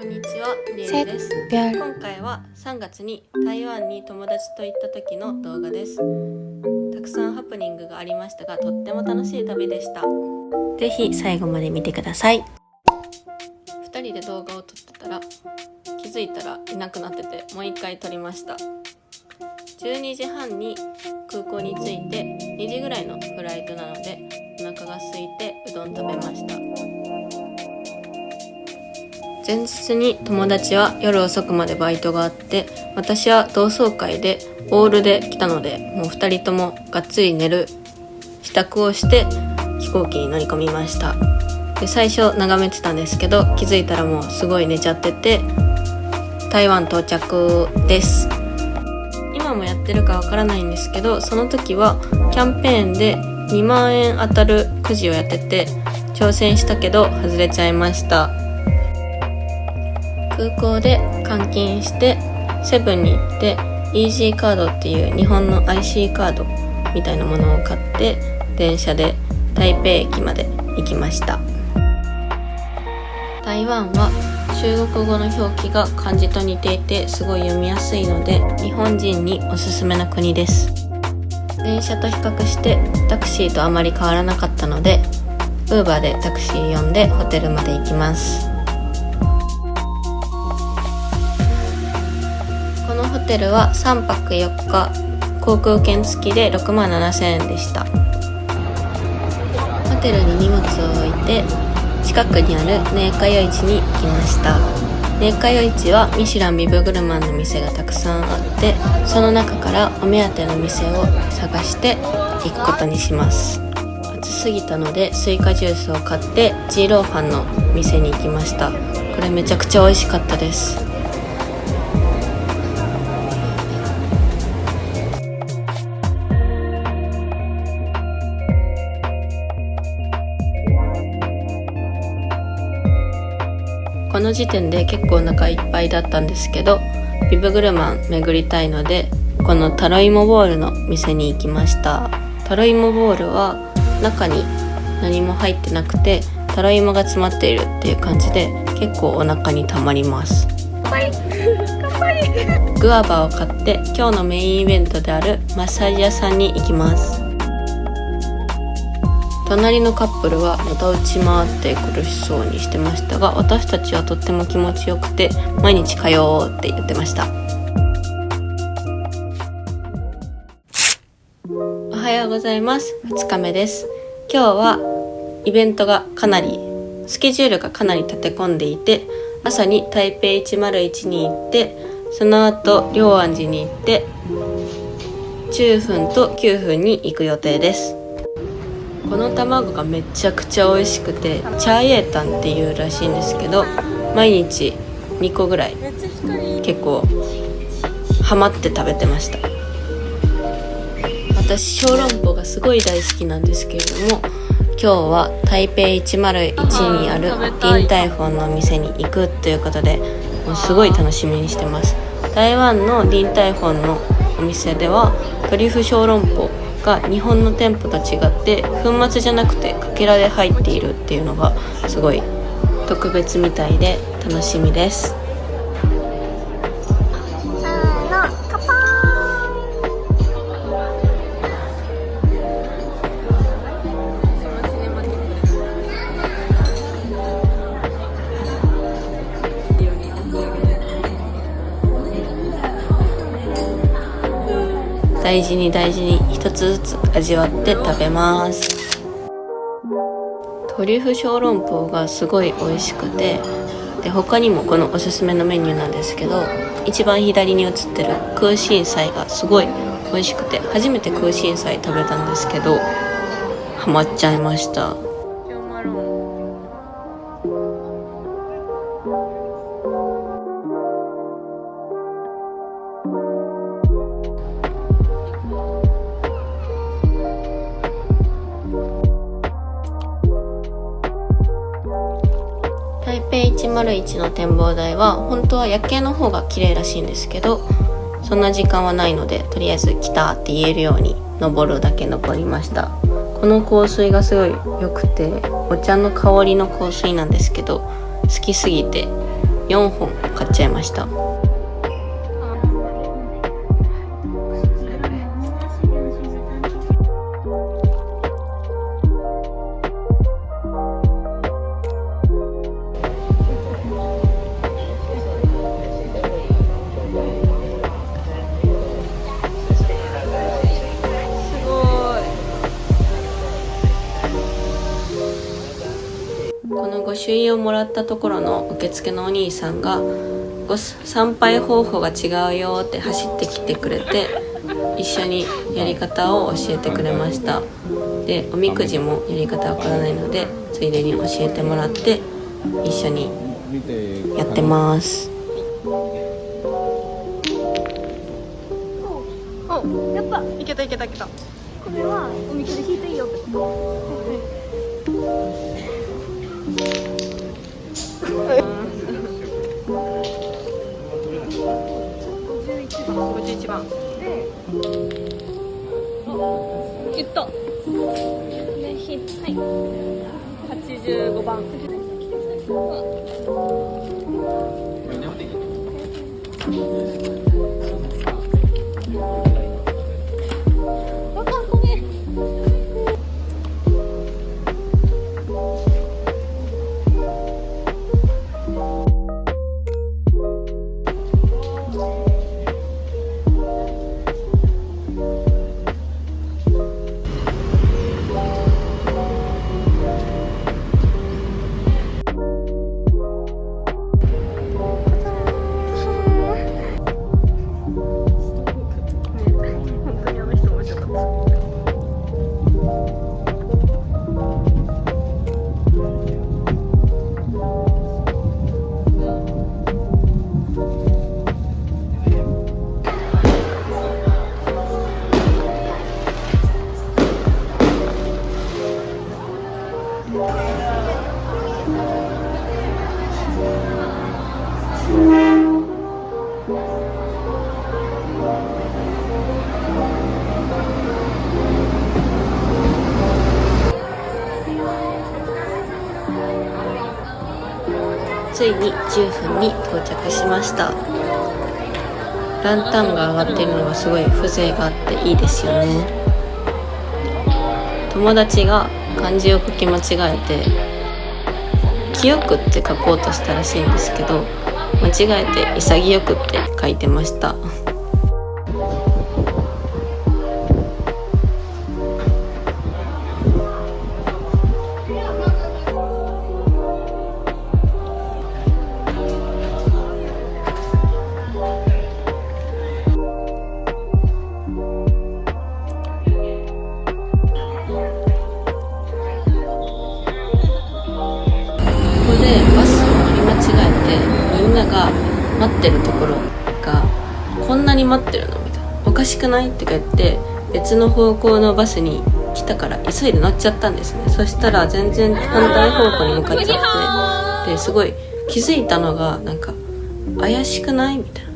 んにちは、りえです。今回は3月に台湾に友達と行った時の動画です。たくさんハプニングがありましたが、とっても楽しい旅でした。ぜひ最後まで見てください。2人で動画を撮ってたら気づいたらいなくなってて、もう一回撮りました。12時半に空港に着いて2時ぐらいのフライトなので、お腹が空いてうどん食べました。前日に友達は夜遅くまでバイトがあって、私は同窓会でオールで来たので、もう2人ともがっつり寝る支度をして飛行機に乗り込みました。で、最初眺めてたんですけど、気づいたらもうすごい寝ちゃってて、台湾到着です。今もやってるかわからないんですけど、その時はキャンペーンで2万円当たるくじをやってて、挑戦したけど外れちゃいました。空港で換金してセブンに行って、イージーカードっていう日本の IC カードみたいなものを買って、電車で台北駅まで行きました。台湾は中国語の表記が漢字と似ていて、すごい読みやすいので日本人におすすめな国です。電車と比較してタクシーとあまり変わらなかったので、Uber でタクシー呼んでホテルまで行きます。このホテルは3泊4日航空券付きで67,000円でした。ホテルに荷物を置いて近くにある寧夏夜市に行きました。寧夏夜市はミシュランビブグルマンの店がたくさんあって、その中からお目当ての店を探して行くことにします。暑すぎたのでスイカジュースを買ってジーローファンの店に行きました。これめちゃくちゃ美味しかったです。この時点で結構お腹いっぱいだったんですけど、ビブグルマン巡りたいので、このタロイモボールの店に行きました。タロイモボールは中に何も入ってなくて、タロイモが詰まっているっていう感じで、結構お腹にたまります。グアバを買って今日のメインイベントであるマッサージ屋さんに行きます。隣のカップルはまた打ち回って苦しそうにしてましたが、私たちはとっても気持ちよくて毎日通おうって言ってました。おはようございます。2日目です。今日はイベントがスケジュールがかなり立て込んでいて、朝に台北101に行って、その後龍安寺に行って10分と9分に行く予定です。この卵がめちゃくちゃ美味しくて、チャーイエータンっていうらしいんですけど、毎日2個ぐらい結構ハマって食べてました。私小籠包がすごい大好きなんですけれども、今日は台北101にあるディンタイフォンのお店に行くということで、もうすごい楽しみにしてます。台湾のディンタイフォンのお店ではトリュフ小籠包が日本の店舗と違って粉末じゃなくてかけらで入っているっていうのがすごい特別みたいで楽しみです。大事に一つずつ味わって食べます。トリュフ小籠包がすごい美味しくて、で他にもこのおすすめのメニューなんですけど、一番左に写ってる空心菜がすごい美味しくて、初めて空心菜食べたんですけどハマっちゃいました。台北101の展望台は本当は夜景の方が綺麗らしいんですけど、そんな時間はないので、とりあえず来たって言えるように登るだけ登りました。この香水がすごい良くて、お茶の香りの香水なんですけど、好きすぎて4本買っちゃいました。この御朱印をもらったところの受付のお兄さんが参拝方法が違うよって走ってきてくれて、一緒にやり方を教えてくれました。でおみくじもやり方わからないのでついでに教えてもらって一緒にやってます。やった、いけたいけたいけた。これはおみくじ引いていいよってこと。51番で、言った。で、はい。85番。ごめん。ついに10分に到着しました。ランタンが上がっているのがすごい風情があっていいですよね。友達が漢字を書き間違えて清くって書こうとしたらしいんですけど、間違えて潔くって書いてました。が待ってるところがこんなに待ってるのみたいな、おかしくないって言って別の方向のバスに来たから急いで乗っちゃったんですね。そしたら全然反対方向に向かっちゃって、ですごい気づいたのがなんか怪しくないみたいな、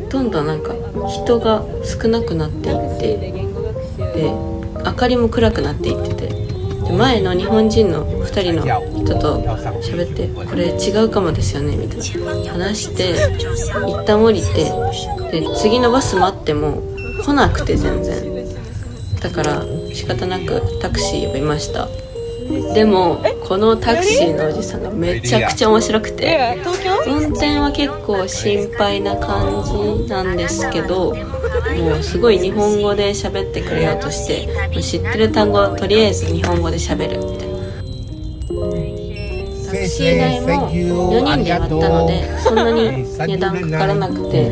どんどんなんか人が少なくなっていって、で明かりも暗くなっていってて、前の日本人の2人の人と喋って、これ違うかもですよねみたいな話して一旦降りて、で次のバス待っても来なくて全然、だから仕方なくタクシー呼びました。でもこのタクシーのおじさんがめちゃくちゃ面白くて、運転は結構心配な感じなんですけど、もうすごい日本語で喋ってくれようとして、知ってる単語をとりあえず日本語で喋るみたいな。タクシー代も4人で割ったのでそんなに値段かからなくて、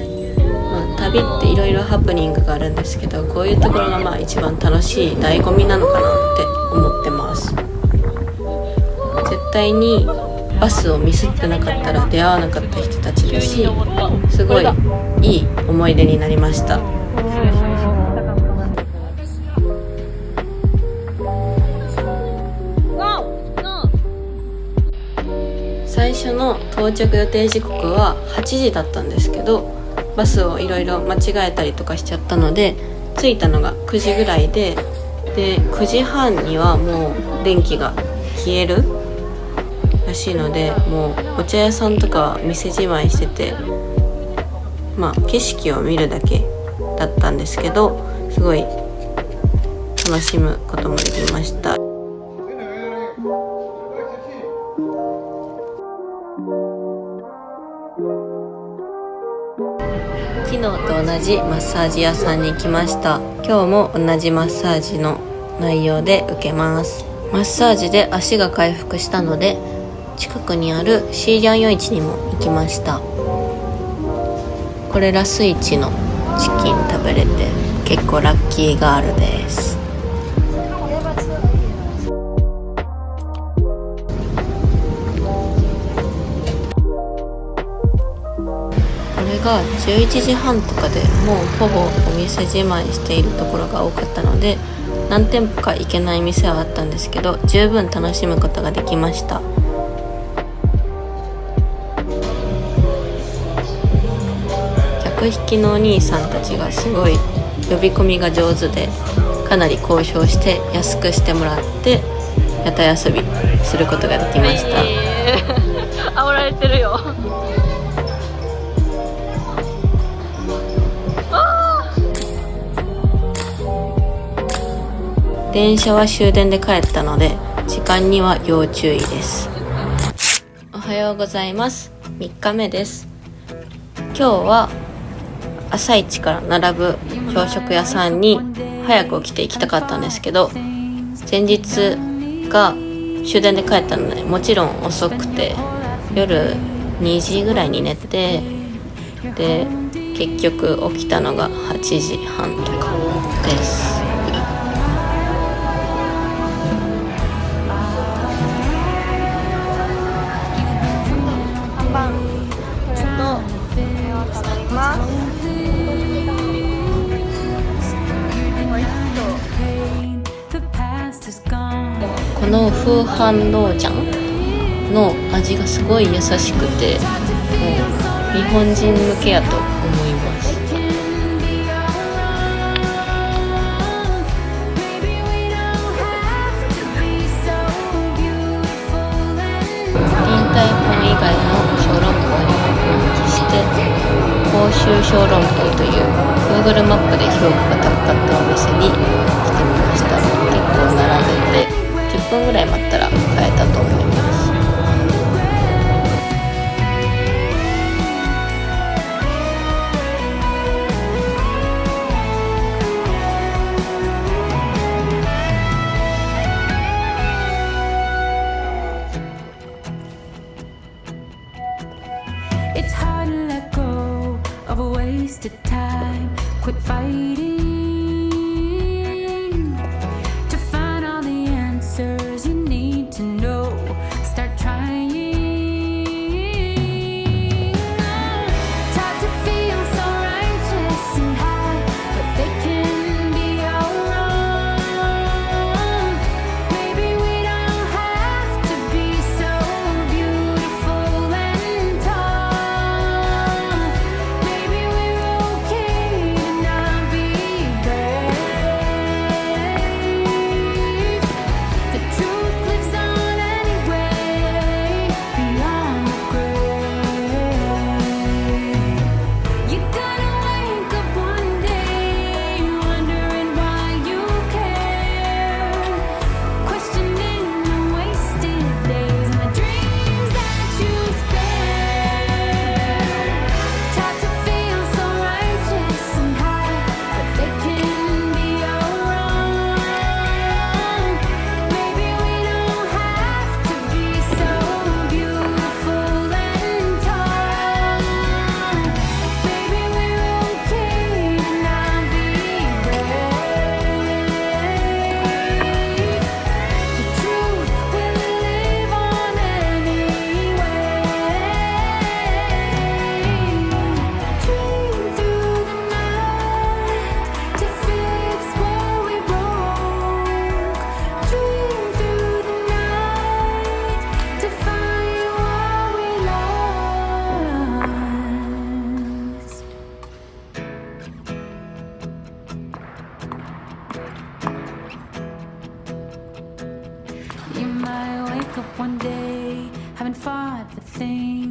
旅っていろいろハプニングがあるんですけど、こういうところが一番楽しい醍醐味なのかなって思ってます。絶対にバスをミスってなかったら出会わなかった人たちだし、すごいいい思い出になりました。最初の到着予定時刻は8時だったんですけど、バスをいろいろ間違えたりとかしちゃったので着いたのが9時ぐらいで、9時半にはもう電気が消える。らしいので、もうお茶屋さんとか店じまいしてて、景色を見るだけだったんですけど、すごい楽しむこともできました。昨日と同じマッサージ屋さんに来ました。今日も同じマッサージの内容で受けます。マッサージで足が回復したので、近くにあるシーリャン夜市にも行きました。これラスイチのチキン食べれて結構ラッキーガールです。これが11時半とかでもうほぼお店じまいしているところが多かったので、何店舗か行けない店はあったんですけど、十分楽しむことができました。客引きのお兄さんたちがすごい呼び込みが上手で、かなり交渉して安くしてもらって屋台遊びすることができました。煽られてるよ。電車は終電で帰ったので時間には要注意です。おはようございます。3日目です。今日は朝一から並ぶ朝食屋さんに早く起きて行きたかったんですけど、前日が終電で帰ったのでもちろん遅くて、夜2時ぐらいに寝て、で結局起きたのが8時半とかです。このフーハンロージャンの味がすごい優しくて、もう日本人向けやと思います。臨海本以外の小籠包にも分岐して、甲州小籠包という Google マップで評価が高かったお店に来てみました。結構並んでて10分ぐらい待ったら買えたと思います。It's hard to let go of a wasted time. Quit fighting to find all the answers you need to know. Start trying. Taught to feel so righteous and high, but they can be all wrong. Maybe we don't have to be so beautiful and tall. Maybe we're okay to not be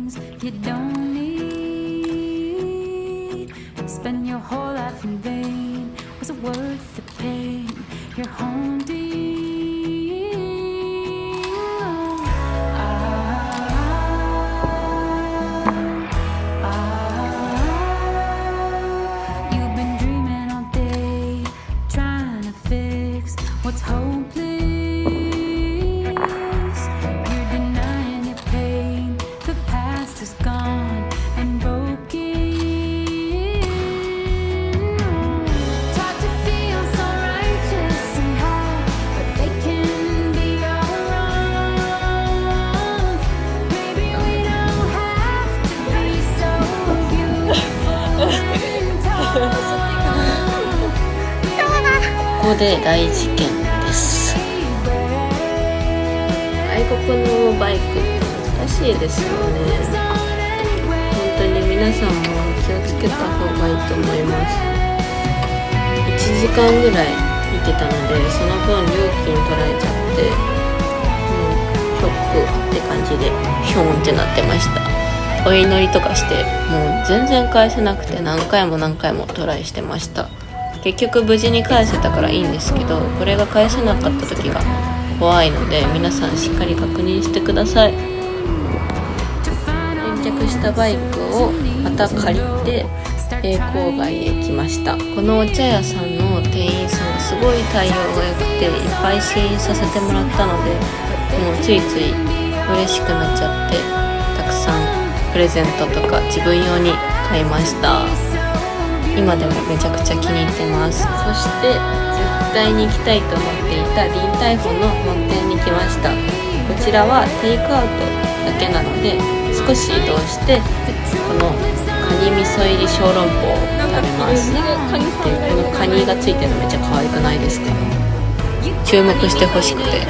things you don't need. Spend your whole life in vain. Was it worth the pain? You're haunting. You've been dreaming all day, trying to fix what's hopeless. You're denying your pain. The past is gone and broken. Taught to feel so righteous and high, but they can be all wrong. Maybe we don't have to be so beautiful and tall. ここで大事件です。外国のバイクって難しいですよね。本当に皆さんも気をつけた方がいいと思います。1時間ぐらい見てたので、その分料金取られちゃって、もうショックって感じでヒョンってなってました。お祈りとかしてもう全然返せなくて、何回もトライしてました。結局無事に返せたからいいんですけど、これが返せなかった時が怖いので、皆さんしっかり確認してください。返却したバイクをまた借りて郊外へ来ました。このお茶屋さんの店員さんがすごい対応が良くて、いっぱい試飲させてもらったので、もうついつい嬉しくなっちゃって、たくさんプレゼントとか自分用に買いました。今でもめちゃくちゃ気に入ってます。そして絶対に行きたいと思っていたリンタイフォンの本店に来ました。こちらはテイクアウトだけなので、少し移動してこのカニ味噌入り小籠包を食べます。で、このカニがついてるのめっちゃ可愛くないですか？注目してほしくて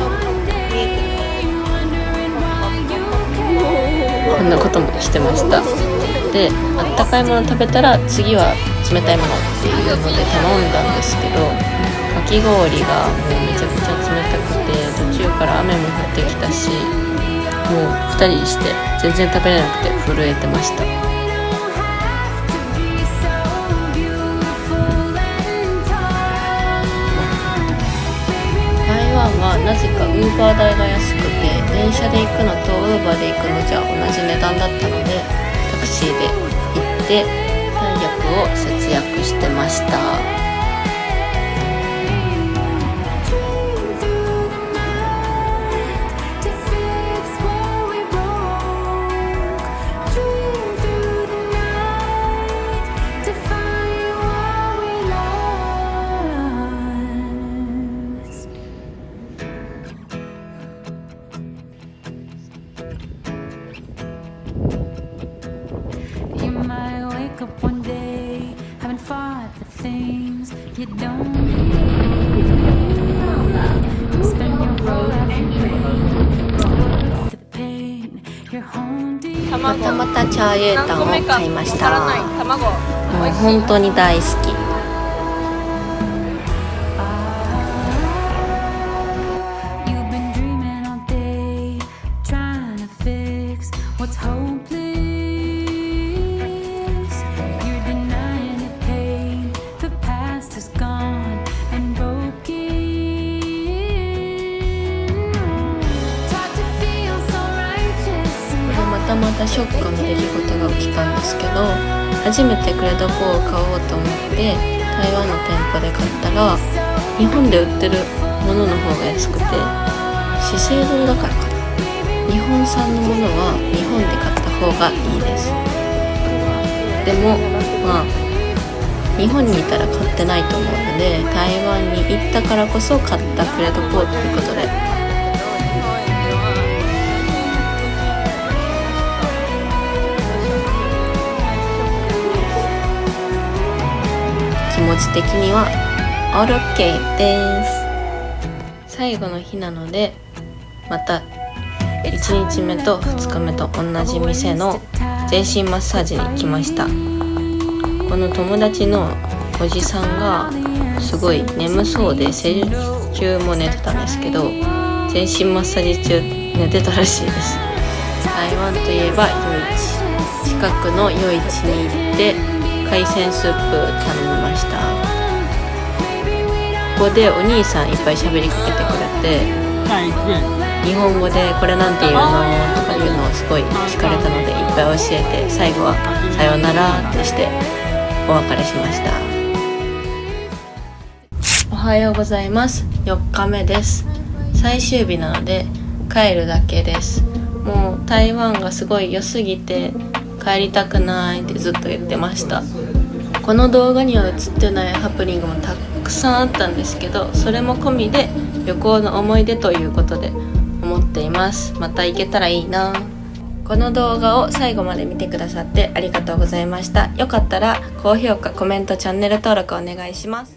こんなこともしてました。で、あったかいもの食べたら次は冷たいものっていうので頼んだんですけど、かき氷がもうめちゃくちゃ冷たくて、途中から雨も降ってきたし、もう2人して全然食べれなくて震えてました。台湾はなぜかウーバー代が安くて、電車で行くのとウーバーで行くのじゃ同じ値段だったので、タクシーで行って体力を節約してました。You might wake up one day, having fought the things you don't need. Spend your whole life in pain. It's worth the pain. You're haunting. またまたチャーエータンを買いましわからないた。卵。もう本当に大好き。You've been dreaming all day, trying to fix what's hopeless. You're denying your pain. The past is gone and broken. Taught to feel so righteous and またまたショックの出来事が起きたんですけど、初めてクレドポを買おうと思って台湾の店舗で買ったら、日本で売ってるものの方が安くて、資生堂だからかな、日本産のものは日本で買った方がいいです。でもまあ日本にいたら買ってないと思うので、台湾に行ったからこそ買ったクレドポということで、気持ち的にはオールオッケーです。最後の日なので、また1日目と2日目と同じ店の全身マッサージに来ました。この友達のおじさんがすごい眠そうで、施術中も寝てたんですけど、全身マッサージ中寝てたらしいです。台湾といえば夜市、近くの夜市に行って海鮮スープ頼みました。ここでお兄さんいっぱい喋りかけてくれて、日本語でこれなんて言うのとかいうのをすごい聞かれたのでいっぱい教えて、最後はさようならってしてお別れしました。おはようございます。4日目です。最終日なので帰るだけです。もう台湾がすごい良すぎて帰りたくないってずっと言ってました。この動画には映ってないハプニングもたくさんあったんですけど、それも込みで旅行の思い出ということで思っています。また行けたらいいな。この動画を最後まで見てくださってありがとうございました。よかったら高評価、コメント、チャンネル登録お願いします。